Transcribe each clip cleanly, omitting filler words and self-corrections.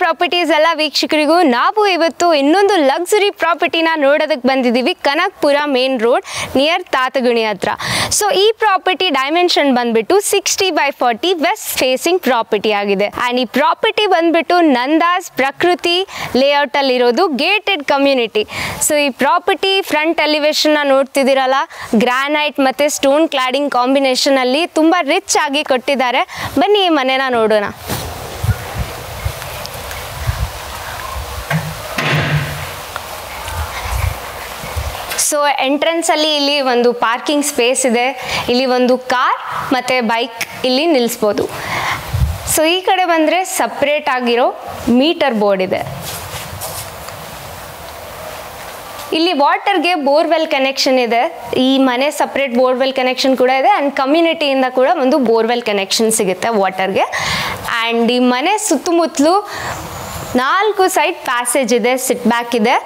Properties ಎಲ್ಲ ವೀಕ್ಷಕರಿಗೂ ನಾವು ಇವತ್ತು ಇನ್ನೊಂದು ಲಕ್ಸುರಿ ಪ್ರಾಪರ್ಟಿನ ನೋಡೋದಕ್ಕೆ ಬಂದಿದ್ದೀವಿ ಕನಕಪುರ ಮೇನ್ ರೋಡ್ ನಿಯರ್ ತಾತಗುಣಿ ಹತ್ರ. ಸೊ ಈ ಪ್ರಾಪರ್ಟಿ ಡೈಮೆನ್ಷನ್ ಬಂದ್ಬಿಟ್ಟು 60/40 ವೆಸ್ಟ್ ಫೇಸಿಂಗ್ ಪ್ರಾಪರ್ಟಿ ಆಗಿದೆ. ಆ್ಯಂಡ್ ಈ ಪ್ರಾಪರ್ಟಿ ಬಂದ್ಬಿಟ್ಟು ನಂದಾಸ್ ಪ್ರಕೃತಿ ಲೇಔಟ್ ಅಲ್ಲಿ ಇರೋದು ಗೇಟೆಡ್ ಕಮ್ಯುನಿಟಿ. ಸೊ ಈ ಪ್ರಾಪರ್ಟಿ ಫ್ರಂಟ್ ಎಲಿವೇಶನ್ ನೋಡ್ತಿದ್ದೀರಲ್ಲ, ಗ್ರಾನೈಟ್ ಮತ್ತೆ ಸ್ಟೋನ್ ಕ್ಲಾಡಿಂಗ್ ಕಾಂಬಿನೇಷನ್ ಅಲ್ಲಿ ತುಂಬಾ ರಿಚ್ ಆಗಿ ಕೊಟ್ಟಿದ್ದಾರೆ. ಬನ್ನಿ ಈ ಮನೆನ ನೋಡೋಣ. ಸೊ ಎಂಟ್ರೆನ್ಸ್ ಅಲ್ಲಿ ಇಲ್ಲಿ ಒಂದು ಪಾರ್ಕಿಂಗ್ ಸ್ಪೇಸ್ ಇದೆ, ಇಲ್ಲಿ ಒಂದು ಕಾರ್ ಮತ್ತೆ ಬೈಕ್ ಇಲ್ಲಿ ನಿಲ್ಲಿಸ್ಬೋದು. ಸೊ ಈ ಕಡೆ ಬಂದರೆ ಸಪ್ರೇಟ್ ಆಗಿರೋ ಮೀಟರ್ ಬೋರ್ಡ್ ಇದೆ. ಇಲ್ಲಿ ವಾಟರ್ಗೆ ಬೋರ್ವೆಲ್ ಕನೆಕ್ಷನ್ ಇದೆ. ಈ ಮನೆ ಸಪ್ರೇಟ್ ಬೋರ್ವೆಲ್ ಕನೆಕ್ಷನ್ ಕೂಡ ಇದೆ ಆ್ಯಂಡ್ ಕಮ್ಯುನಿಟಿಯಿಂದ ಕೂಡ ಒಂದು ಬೋರ್ವೆಲ್ ಕನೆಕ್ಷನ್ ಸಿಗುತ್ತೆ ವಾಟರ್ಗೆ. ಆ್ಯಂಡ್ ಈ ಮನೆ ಸುತ್ತಮುತ್ತಲು 4 ಸೈಡ್ ಪ್ಯಾಸೇಜ್ ಇದೆ, ಸಿಟ್ ಬ್ಯಾಕ್ ಇದೆ.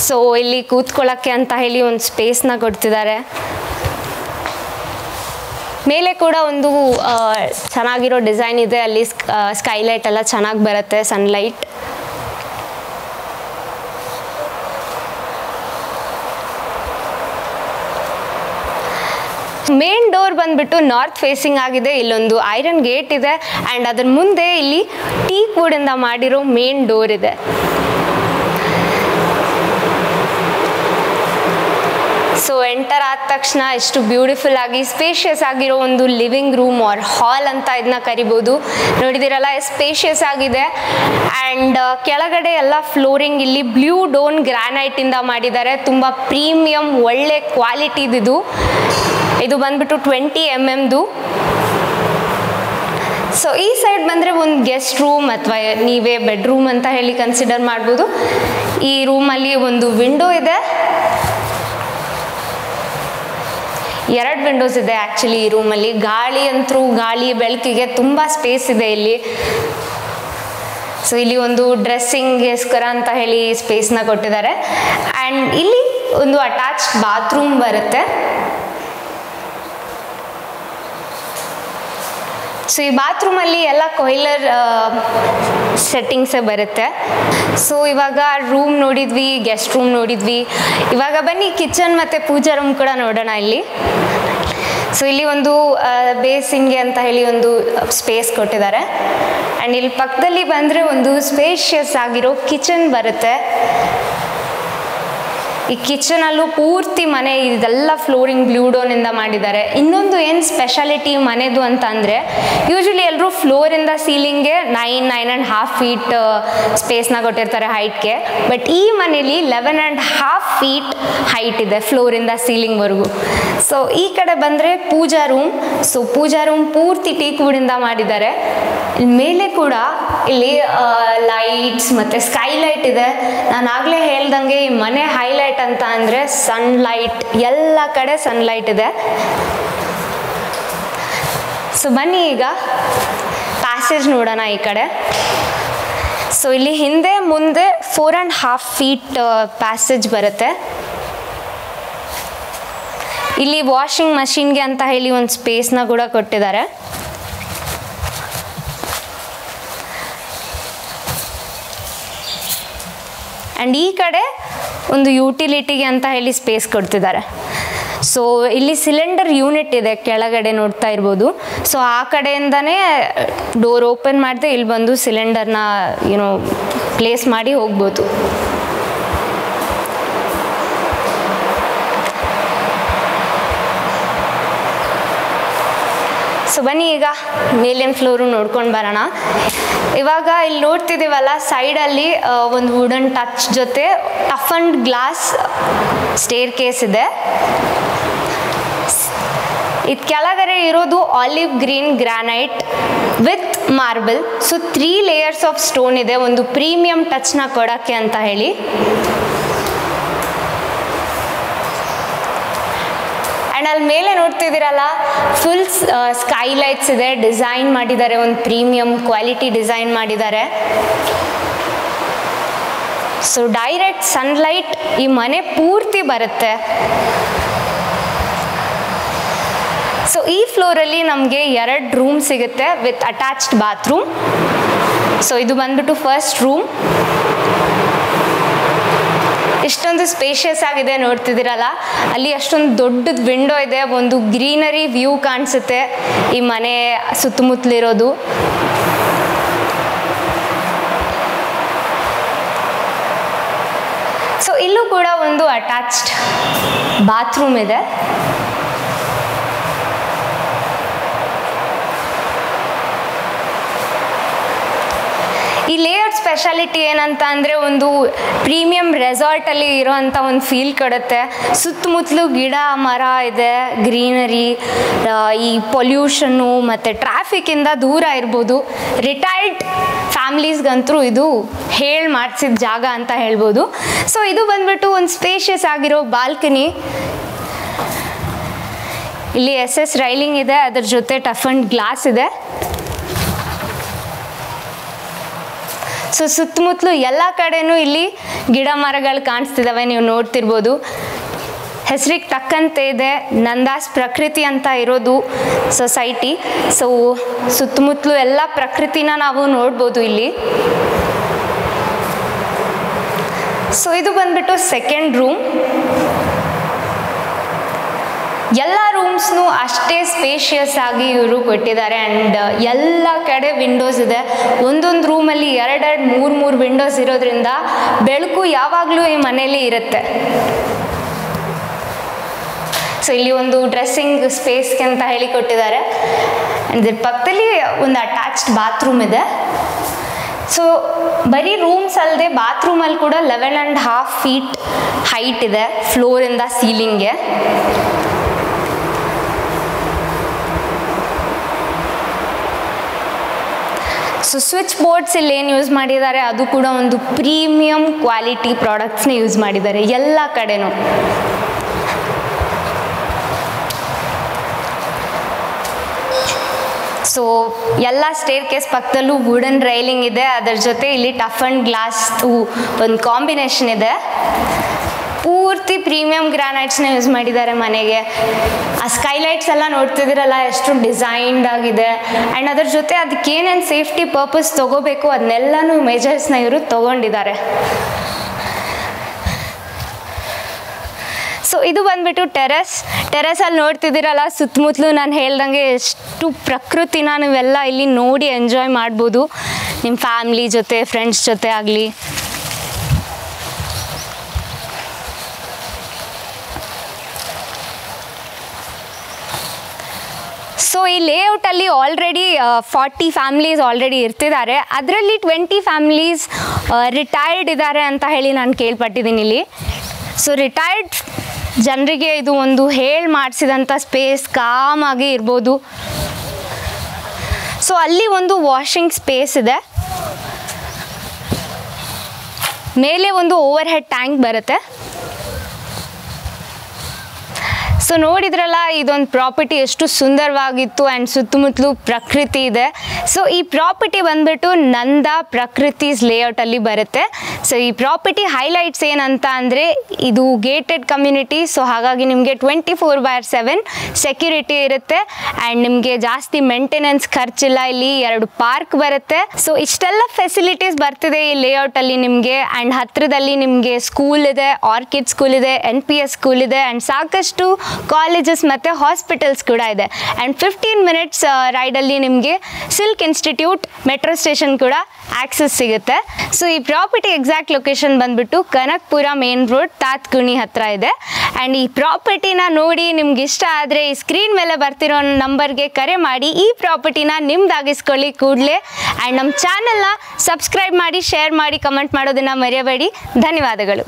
ಸೊ ಇಲ್ಲಿ ಕೂತ್ಕೊಳ್ಳೋಕ್ಕೆ ಅಂತ ಹೇಳಿ ಒಂದು ಸ್ಪೇಸ್ನ ಕೊಡ್ತಿದ್ದಾರೆ. ಮೇಲೆ ಕೂಡ ಒಂದು ಚೆನ್ನಾಗಿರೋ ಡಿಸೈನ್ ಇದೆ, ಅಲ್ಲಿ ಸ್ಕೈಲೈಟ್ ಎಲ್ಲ ಚೆನ್ನಾಗಿ ಬರುತ್ತೆ, ಸನ್ಲೈಟ್. ಮೇನ್ ಡೋರ್ ಬಂದ್ಬಿಟ್ಟು ನಾರ್ತ್ ಫೇಸಿಂಗ್ ಆಗಿದೆ. ಇಲ್ಲೊಂದು ಐರನ್ ಗೇಟ್ ಇದೆ ಆ್ಯಂಡ್ ಅದ್ರ ಮುಂದೆ ಇಲ್ಲಿ ಟೀಕ್ ವುಡಿಂದ ಮಾಡಿರೋ ಮೇನ್ ಡೋರ್ ಇದೆ. ಸೊ ಎಂಟರ್ ಆದ ತಕ್ಷಣ ಎಷ್ಟು ಬ್ಯೂಟಿಫುಲ್ ಆಗಿ ಸ್ಪೇಷಿಯಸ್ ಆಗಿರೋ ಒಂದು ಲಿವಿಂಗ್ ರೂಮ್ ಆರ್ ಹಾಲ್ ಅಂತ ಇದನ್ನ ಕರಿಬೋದು. ನೋಡಿದಿರಲ್ಲ ಸ್ಪೇಷಿಯಸ್ ಆಗಿದೆ. ಆ್ಯಂಡ್ ಕೆಳಗಡೆ ಎಲ್ಲ ಫ್ಲೋರಿಂಗ್ ಇಲ್ಲಿ ಬ್ಲೂ ಡೋನ್ ಗ್ರಾನೈಟಿಂದ ಮಾಡಿದ್ದಾರೆ. ತುಂಬ ಪ್ರೀಮಿಯಂ ಒಳ್ಳೆ ಕ್ವಾಲಿಟಿದಿದು. ಇದು ಬಂದ್ಬಿಟ್ಟು 20 mm. ಸೊ ಈ ಸೈಡ್ ಬಂದರೆ ಒಂದು ಗೆಸ್ಟ್ ರೂಮ್ ಅಥವಾ ನೀವೇ ಬೆಡ್ರೂಮ್ ಅಂತ ಹೇಳಿ ಕನ್ಸಿಡರ್ ಮಾಡ್ಬೋದು. ಈ ರೂಮಲ್ಲಿ ಒಂದು ವಿಂಡೋ ಇದೆ, 2 ವಿಂಡೋಸ್ ಇದೆ ಆ್ಯಕ್ಚುಲಿ ಈ ರೂಮಲ್ಲಿ. ಗಾಳಿ ಬೆಳಕಿಗೆ ತುಂಬ ಸ್ಪೇಸ್ ಇದೆ ಇಲ್ಲಿ. ಸೊ ಇಲ್ಲಿ ಒಂದು ಡ್ರೆಸ್ಸಿಂಗ್ಗೋಸ್ಕರ ಅಂತ ಹೇಳಿ ಸ್ಪೇಸ್ನ ಕೊಟ್ಟಿದ್ದಾರೆ. ಆ್ಯಂಡ್ ಇಲ್ಲಿ ಒಂದು ಅಟ್ಯಾಚ್ಡ್ ಬಾತ್ರೂಮ್ ಬರುತ್ತೆ. ಸೊ ಈ ಬಾತ್ರೂಮಲ್ಲಿ ಎಲ್ಲ ಕೊಯ್ಲರ್ ಸೆಟ್ಟಿಂಗ್ಸೇ ಬರುತ್ತೆ. ಸೊ ಇವಾಗ ರೂಮ್ ನೋಡಿದ್ವಿ, ಗೆಸ್ಟ್ ರೂಮ್ ನೋಡಿದ್ವಿ. ಇವಾಗ ಬನ್ನಿ ಕಿಚನ್ ಮತ್ತು ಪೂಜಾ ರೂಮ್ ಕೂಡ ನೋಡೋಣ ಇಲ್ಲಿ. ಸೊ ಇಲ್ಲಿ ಒಂದು ಬೇಸಿಂಗ್ಗೆ ಅಂತ ಹೇಳಿ ಒಂದು ಸ್ಪೇಸ್ ಕೊಟ್ಟಿದ್ದಾರೆ. ಆ್ಯಂಡ್ ಇಲ್ಲಿ ಪಕ್ಕದಲ್ಲಿ ಬಂದರೆ ಒಂದು ಸ್ಪೇಷಿಯಸ್ ಆಗಿರೋ ಕಿಚನ್ ಬರುತ್ತೆ. ಈ ಕಿಚನಲ್ಲೂ ಪೂರ್ತಿ ಮನೆ ಇದೆಲ್ಲ ಫ್ಲೋರಿಂಗ್ ಬ್ಲೂ ಡೋನಿಂದ ಮಾಡಿದ್ದಾರೆ. ಇನ್ನೊಂದು ಏನು ಸ್ಪೆಷಾಲಿಟಿ ಮನೆದು ಅಂತ ಅಂದರೆ, ಯೂಶ್ವಲಿ ಎಲ್ಲರೂ ಫ್ಲೋರಿಂದ ಸೀಲಿಂಗ್ಗೆ 9.5 ಫೀಟ್ ಸ್ಪೇಸ್ನ ಕೊಟ್ಟಿರ್ತಾರೆ ಹೈಟ್ಗೆ. ಬಟ್ ಈ ಮನೇಲಿ 11.5 ಫೀಟ್ ಹೈಟ್ ಇದೆ ಫ್ಲೋರಿಂದ ಸೀಲಿಂಗ್ವರೆಗೂ. ಸೊ ಈ ಕಡೆ ಬಂದರೆ ಪೂಜಾ ರೂಮ್. ಸೊ ಪೂಜಾ ರೂಮ್ ಪೂರ್ತಿ ಟೀಕ್ ವುಡಿಂದ ಮಾಡಿದ್ದಾರೆ. ಮೇಲೆ ಕೂಡ ಇಲ್ಲಿ ಲೈಟ್ಸ್ ಮತ್ತು ಸ್ಕೈಲೈಟ್ ಇದೆ. ನಾನು ಆಗಲೇ ಹೇಳ್ದಂಗೆ ಈ ಮನೆ ಹೈಲೈಟ್ ಅಂತ ಅಂದರೆ ಸನ್ಲೈಟ್, ಎಲ್ಲ ಕಡೆ ಸನ್ಲೈಟ್ ಇದೆ. ಸೊ ಬನ್ನಿ ಈಗ ಪ್ಯಾಸೇಜ್ ನೋಡೋಣ ಈ ಕಡೆ. ಸೊ ಇಲ್ಲಿ ಹಿಂದೆ ಮುಂದೆ 4.5 ಫೀಟ್ ಪ್ಯಾಸೇಜ್ ಬರುತ್ತೆ. ಇಲ್ಲಿ ವಾಷಿಂಗ್ ಮಷೀನ್ಗೆ ಅಂತ ಹೇಳಿ ಒಂದು ಸ್ಪೇಸ್ನ ಕೂಡ ಕೊಟ್ಟಿದ್ದಾರೆ. ಆ್ಯಂಡ್ ಈ ಕಡೆ ಒಂದು ಯುಟಿಲಿಟಿಗೆ ಅಂತ ಹೇಳಿ ಸ್ಪೇಸ್ ಕೊಡ್ತಿದ್ದಾರೆ. ಸೊ ಇಲ್ಲಿ ಸಿಲಿಂಡರ್ ಯೂನಿಟ್ ಇದೆ ಕೆಳಗಡೆ ನೋಡ್ತಾ ಇರ್ಬೋದು. ಸೊ ಆ ಕಡೆಯಿಂದನೇ ಡೋರ್ ಓಪನ್ ಮಾಡಿದೆ ಇಲ್ಲಿ ಬಂದು ಸಿಲಿಂಡರ್ನ ಪ್ಲೇಸ್ ಮಾಡಿ ಹೋಗ್ಬೋದು. ಸೊ ಬನ್ನಿ ಈಗ ಮೇಲಿನ ಫ್ಲೋರು ನೋಡ್ಕೊಂಡು ಬರೋಣ. ಇವಾಗ ಇಲ್ಲಿ ನೋಡ್ತಿದ್ದೀವಲ್ಲ ಸೈಡಲ್ಲಿ ಒಂದು ವುಡನ್ ಟಚ್ ಜೊತೆ tough and glass stair case ಇದೆ. ಇದು ಕೆಳಗಡೆ ಇರೋದು olive green granite with marble. So 3 layers of stone ಇದೆ, ಒಂದು ಪ್ರೀಮಿಯಂ ಟಚ್ನ ಕೊಡೋಕ್ಕೆ ಅಂತ ಹೇಳಿ. ಆ್ಯಂಡ್ ಅಲ್ಲಿ ಮೇಲೆ ನೋಡ್ತಿದ್ದೀರಲ್ಲ ಫುಲ್ ಸ್ಕೈಲೈಟ್ಸ್ ಇದೆ, ಡಿಸೈನ್ ಮಾಡಿದ್ದಾರೆ, ಒಂದು ಪ್ರೀಮಿಯಂ ಕ್ವಾಲಿಟಿ ಡಿಸೈನ್ ಮಾಡಿದ್ದಾರೆ. ಸೊ ಡೈರೆಕ್ಟ್ ಸನ್ಲೈಟ್ ಈ ಮನೆ ಪೂರ್ತಿ ಬರುತ್ತೆ. ಸೊ ಈ ಫ್ಲೋರಲ್ಲಿ ನಮಗೆ 2 ರೂಮ್ ಸಿಗುತ್ತೆ ವಿತ್ ಅಟ್ಯಾಚ್ಡ್ ಬಾತ್ರೂಮ್. ಸೊ ಇದು ಬಂದ್ಬಿಟ್ಟು ಫಸ್ಟ್ ರೂಮ್. ಇಷ್ಟೊಂದು ಸ್ಪೇಷಿಯಸ್ ಆಗಿದೆ ನೋಡ್ತಿದ್ದೀರಲ್ಲ, ಅಲ್ಲಿ ಅಷ್ಟೊಂದು ದೊಡ್ಡದು ವಿಂಡೋ ಇದೆ, ಒಂದು ಗ್ರೀನರಿ ವ್ಯೂ ಕಾಣಿಸುತ್ತೆ ಈ ಮನೆ ಸುತ್ತಮುತ್ತಲಿರೋದು. ಸೊ ಇಲ್ಲೂ ಕೂಡ ಒಂದು ಅಟ್ಯಾಚ್ಡ್ ಬಾತ್ರೂಮ್ ಇದೆ. ಈ ಲೇಔಟ್ ಸ್ಪೆಷಾಲಿಟಿ ಏನಂತ ಅಂದರೆ ಒಂದು ಪ್ರೀಮಿಯಂ ರೆಸಾರ್ಟಲ್ಲಿ ಇರೋವಂಥ ಒಂದು ಫೀಲ್ ಕೊಡುತ್ತೆ. ಸುತ್ತಮುತ್ತಲೂ ಗಿಡ ಮರ ಇದೆ, ಗ್ರೀನರಿ, ಈ ಪೊಲ್ಯೂಷನ್ನು ಮತ್ತು ಟ್ರಾಫಿಕ್ಕಿಂದ ದೂರ ಇರ್ಬೋದು. ರಿಟೈರ್ಡ್ ಫ್ಯಾಮ್ಲೀಸ್ಗಂತೂ ಇದು ಮಾಡಿಸಿದ ಜಾಗ ಅಂತ ಹೇಳ್ಬೋದು. ಸೊ ಇದು ಬಂದ್ಬಿಟ್ಟು ಒಂದು ಸ್ಪೇಷಿಯಸ್ ಆಗಿರೋ ಬಾಲ್ಕನಿ. ಇಲ್ಲಿ SS ರೈಲಿಂಗ್ ಇದೆ, ಅದ್ರ ಜೊತೆ ಟಫ್ ಅಂಡ್ ಗ್ಲಾಸ್ ಇದೆ. ಸೊ ಸುತ್ತಮುತ್ತಲೂ ಎಲ್ಲ ಕಡೆನೂ ಇಲ್ಲಿ ಗಿಡ ಮರಗಳು ಕಾಣಿಸ್ತಿದ್ದಾವೆ, ನೀವು ನೋಡ್ತಿರ್ಬೋದು. ಹೆಸರಿಗೆ ತಕ್ಕಂತೆ ಇದೆ, ನಂದಾಸ್ ಪ್ರಕೃತಿ ಅಂತ ಇರೋದು ಸೊಸೈಟಿ. ಸೊ ಸುತ್ತಮುತ್ತಲೂ ಎಲ್ಲ ಪ್ರಕೃತಿನ ನಾವು ನೋಡ್ಬೋದು ಇಲ್ಲಿ. ಸೊ ಇದು ಬಂದ್ಬಿಟ್ಟು ಸೆಕೆಂಡ್ ರೂಮ್. ಎಲ್ಲ ರೂಮ್ಸ್ನು ಅಷ್ಟೇ ಸ್ಪೇಷಿಯಸ್ ಆಗಿ ಇವರು ಕೊಟ್ಟಿದ್ದಾರೆ. ಆ್ಯಂಡ್ ಎಲ್ಲ ಕಡೆ ವಿಂಡೋಸ್ ಇದೆ. ಒಂದೊಂದು ರೂಮಲ್ಲಿ 2-3 ವಿಂಡೋಸ್ ಇರೋದ್ರಿಂದ ಬೆಳಕು ಯಾವಾಗಲೂ ಈ ಮನೆಯಲ್ಲಿ ಇರುತ್ತೆ. ಸೊ ಇಲ್ಲಿ ಒಂದು ಡ್ರೆಸ್ಸಿಂಗ್ ಸ್ಪೇಸ್ಗೆ ಅಂತ ಹೇಳಿ ಕೊಟ್ಟಿದ್ದಾರೆ. ಇದ್ರ ಪಕ್ಕದಲ್ಲಿ ಒಂದು ಅಟ್ಯಾಚ್ಡ್ ಬಾತ್ರೂಮ್ ಇದೆ. ಸೊ ಬರೀ ರೂಮ್ಸ್ ಅಲ್ಲದೆ ಬಾತ್ರೂಮಲ್ಲಿ ಕೂಡ 11.5 feet ಹೈಟ್ ಇದೆ ಫ್ಲೋರಿಂದ ಸೀಲಿಂಗ್ಗೆ. ಸೊ ಸ್ವಿಚ್ ಬೋರ್ಡ್ಸ್ ಇಲ್ಲಿ ಏನು ಯೂಸ್ ಮಾಡಿದ್ದಾರೆ ಅದು ಕೂಡ ಒಂದು ಪ್ರೀಮಿಯಂ ಕ್ವಾಲಿಟಿ ಪ್ರಾಡಕ್ಟ್ಸ್ನ ಯೂಸ್ ಮಾಡಿದ್ದಾರೆ ಎಲ್ಲ ಕಡೆನೂ. ಸೊ ಎಲ್ಲ ಸ್ಟೇರ್ ಕೇಸ್ ಪಕ್ಕದಲ್ಲೂ ವುಡನ್ ರೈಲಿಂಗ್ ಇದೆ, ಅದರ ಜೊತೆ ಇಲ್ಲಿ ಟಫ್ ಅಂಡ್ ಗ್ಲಾಸ್ ಒಂದು ಕಾಂಬಿನೇಷನ್ ಇದೆ. ಪೂರ್ತಿ ಪ್ರೀಮಿಯಂ ಗ್ರಾನೈಟ್ಸ್ನ ಯೂಸ್ ಮಾಡಿದ್ದಾರೆ ಮನೆಗೆ. ಆ ಸ್ಕೈಲೈಟ್ಸ್ ಎಲ್ಲ ನೋಡ್ತಿದ್ದೀರಲ್ಲ ಎಷ್ಟು ಡಿಸೈನ್ಡ್ ಆಗಿದೆ. ಆ್ಯಂಡ್ ಅದ್ರ ಜೊತೆ ಅದಕ್ಕೆ ಏನೇನು ಸೇಫ್ಟಿ ಪರ್ಪಸ್ ತೊಗೋಬೇಕು ಅದನ್ನೆಲ್ಲನೂ ಮೆಜರ್ಸ್ನ ಇವರು ತೊಗೊಂಡಿದ್ದಾರೆ. ಸೊ ಇದು ಬಂದ್ಬಿಟ್ಟು ಟೆರೆಸಲ್ಲಿ ನೋಡ್ತಿದ್ದೀರಲ್ಲ ಸುತ್ತಮುತ್ತಲೂ ನಾನು ಹೇಳ್ದಂಗೆ ಎಷ್ಟು ಪ್ರಕೃತಿನ ನೀವೆಲ್ಲ ಇಲ್ಲಿ ನೋಡಿ ಎಂಜಾಯ್ ಮಾಡ್ಬೋದು ನಿಮ್ಮ ಫ್ಯಾಮ್ಲಿ ಜೊತೆ, ಫ್ರೆಂಡ್ಸ್ ಜೊತೆ ಆಗಲಿ. ಸೊ ಈ ಲೇಔಟಲ್ಲಿ ಆಲ್ರೆಡಿ 40 ಫ್ಯಾಮ್ಲೀಸ್ ಆಲ್ರೆಡಿ ಇರ್ತಿದ್ದಾರೆ. ಅದರಲ್ಲಿ 20 ಫ್ಯಾಮ್ಲೀಸ್ ರಿಟೈರ್ಡ್ ಇದ್ದಾರೆ ಅಂತ ಹೇಳಿ ನಾನು ಕೇಳ್ಪಟ್ಟಿದ್ದೀನಿ ಇಲ್ಲಿ. ಸೊ ರಿಟೈರ್ಡ್ ಜನರಿಗೆ ಇದು ಒಂದು ಮಾಡಿಸಿದಂಥ ಸ್ಪೇಸ್, ಕಾಮಾಗಿ ಇರ್ಬೋದು. ಸೊ ಅಲ್ಲಿ ಒಂದು ವಾಷಿಂಗ್ ಸ್ಪೇಸ್ ಇದೆ, ಮೇಲೆ ಒಂದು ಓವರ್ ಹೆಡ್ ಟ್ಯಾಂಕ್ ಬರುತ್ತೆ. ಸೊ ನೋಡಿದ್ರಲ್ಲ ಇದೊಂದು ಪ್ರಾಪರ್ಟಿ ಎಷ್ಟು ಸುಂದರವಾಗಿತ್ತು ಆ್ಯಂಡ್ ಸುತ್ತಮುತ್ತಲೂ ಪ್ರಕೃತಿ ಇದೆ. ಸೊ ಈ ಪ್ರಾಪರ್ಟಿ ಬಂದ್ಬಿಟ್ಟು ನಂದಾ ಪ್ರಕೃತೀಸ್ ಲೇಔಟಲ್ಲಿ ಬರುತ್ತೆ. ಸೊ ಈ ಪ್ರಾಪರ್ಟಿ ಹೈಲೈಟ್ಸ್ ಏನಂತ ಅಂದರೆ ಇದು ಗೇಟೆಡ್ ಕಮ್ಯುನಿಟಿ. ಸೊ ಹಾಗಾಗಿ ನಿಮಗೆ 24/7 ಸೆಕ್ಯೂರಿಟಿ ಇರುತ್ತೆ ಆ್ಯಂಡ್ ನಿಮಗೆ ಜಾಸ್ತಿ ಮೇಂಟೆನೆನ್ಸ್ ಖರ್ಚಿಲ್ಲ. ಇಲ್ಲಿ 2 ಪಾರ್ಕ್ ಬರುತ್ತೆ. ಸೊ ಇಷ್ಟೆಲ್ಲ ಫೆಸಿಲಿಟೀಸ್ ಬರ್ತಿದೆ ಈ ಲೇಔಟಲ್ಲಿ ನಿಮಗೆ. ಆ್ಯಂಡ್ ಹತ್ತಿರದಲ್ಲಿ ನಿಮಗೆ ಸ್ಕೂಲ್ ಇದೆ, ಆರ್ಕಿಡ್ ಸ್ಕೂಲ್ ಇದೆ, NPS ಸ್ಕೂಲ್ ಇದೆ ಆ್ಯಂಡ್ ಸಾಕಷ್ಟು ಕಾಲೇಜಸ್ ಮತ್ತು ಹಾಸ್ಪಿಟಲ್ಸ್ ಕೂಡ ಇದೆ. ಆ್ಯಂಡ್ 15 minutes ರೈಡಲ್ಲಿ ನಿಮಗೆ ಸಿಲ್ಕ್ ಇನ್ಸ್ಟಿಟ್ಯೂಟ್ ಮೆಟ್ರೋ ಸ್ಟೇಷನ್ ಕೂಡ ಆಕ್ಸೆಸ್ ಸಿಗುತ್ತೆ. ಸೊ ಈ ಪ್ರಾಪರ್ಟಿ ಎಕ್ಸಾಕ್ಟ್ ಲೊಕೇಶನ್ ಬಂದ್ಬಿಟ್ಟು ಕನಕಪುರ ಮೇನ್ ರೋಡ್ ತಾತ್ಕುಣಿ ಹತ್ರ ಇದೆ. ಆ್ಯಂಡ್ ಈ ಪ್ರಾಪರ್ಟಿನ ನೋಡಿ ನಿಮ್ಗೆ ಇಷ್ಟ ಆದರೆ ಈ ಸ್ಕ್ರೀನ್ ಮೇಲೆ ಬರ್ತಿರೋ ನಂಬರ್ಗೆ ಕರೆ ಮಾಡಿ ಈ ಪ್ರಾಪರ್ಟಿನ ನಿಮ್ದಾಗಿಸ್ಕೊಳ್ಳಿ ಕೂಡಲೇ. ಆ್ಯಂಡ್ ನಮ್ಮ ಚಾನಲ್ನ ಸಬ್ಸ್ಕ್ರೈಬ್ ಮಾಡಿ, ಶೇರ್ ಮಾಡಿ, ಕಮೆಂಟ್ ಮಾಡೋದನ್ನು ಮರೆಯಬೇಡಿ. ಧನ್ಯವಾದಗಳು.